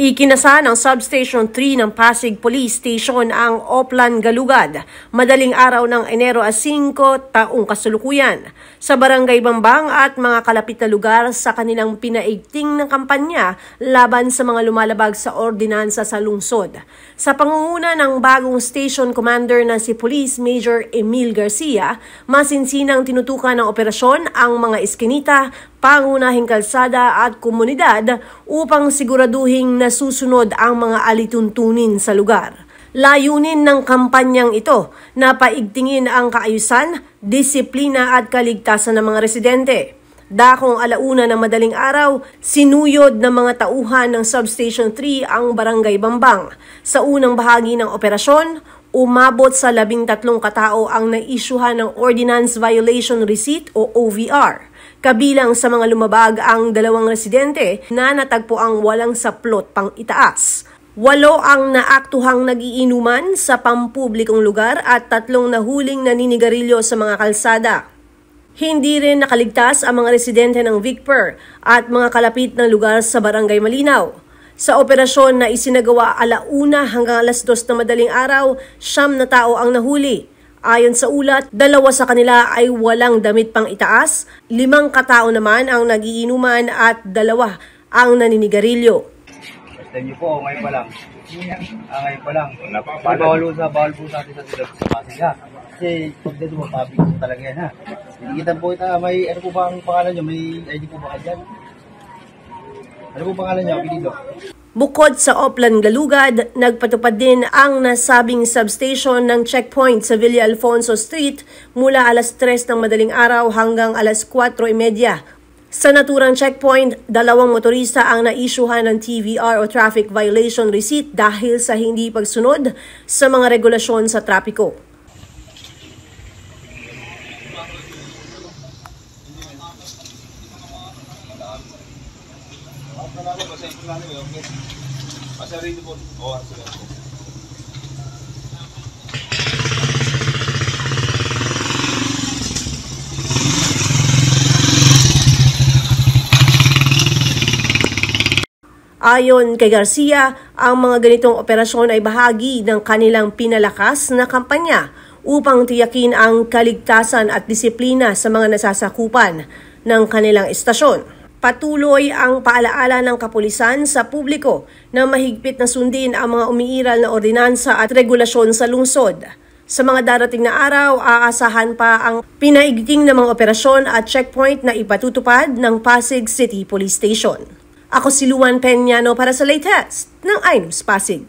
Ikinasa ng Substation 3 ng Pasig Police Station ang Oplan Galugad, madaling araw ng Enero 5, taong kasalukuyan, sa Barangay Bambang at mga kalapit na lugar sa kanilang pinaigting ng kampanya laban sa mga lumalabag sa ordinansa sa lungsod. Sa pangunguna ng bagong station commander na si Police Major Emil Garcia, masinsinang tinutukan ng operasyon ang mga iskinita, pangunahing kalsada at komunidad upang siguraduhing nasusunod ang mga alituntunin sa lugar. Layunin ng kampanyang ito na paigtingin ang kaayusan, disiplina at kaligtasan ng mga residente. Dakong 1:00 ng madaling araw, sinuyod ng mga tauhan ng Substation 3 ang Barangay Bambang. Sa unang bahagi ng operasyon, umabot sa 13 katao ang naisyuhan ng Ordinance Violation Receipt o OVR. Kabilang sa mga lumabag ang 2 residente na natagpo ang walang saplot pang itaas. 8 ang naaktuhang nagiinuman sa pampublikong lugar at 3 nahuling naninigarilyo sa mga kalsada. Hindi rin nakaligtas ang mga residente ng Vicper at mga kalapit na lugar sa Barangay Malinaw. Sa operasyon na isinagawa 1:00 hanggang 2:00 na madaling araw, 9 na tao ang nahuli. Ayon sa ulat, 2 sa kanila ay walang damit pang itaas, 5 katao naman ang nagiinuman at 2 ang naninigarilyo. Time niyo po, ngayon pa lang. Ngayon pa lang. Bawal po sa atin sa Pasig ha. Kasi pag dito mo, public po talaga yan ha. Hindi kita po ita, may ano po ba ang pangalan niyo? May ID po ba kayo dyan? Ano po pangalan niyo? Apelido? Bukod sa Oplan Galugad, nagpatupad din ang nasabing substation ng checkpoint sa Villa Alfonso Street mula 3:00 ng madaling araw hanggang 4:30. Sa naturang checkpoint, 2 motorista ang naisyuhan ng TVR o Traffic Violation Receipt dahil sa hindi pagsunod sa mga regulasyon sa trapiko. Ayon kay Garcia, ang mga ganitong operasyon ay bahagi ng kanilang pinalakas na kampanya upang tiyakin ang kaligtasan at disiplina sa mga nasasakupan ng kanilang estasyon. Patuloy ang paalaala ng kapulisan sa publiko na mahigpit na sundin ang mga umiiral na ordinansa at regulasyon sa lungsod. Sa mga darating na araw, aasahan pa ang pinaigting na mga operasyon at checkpoint na ipatutupad ng Pasig City Police Station. Ako si Luan Peñano para sa latest ng iNews Pasig.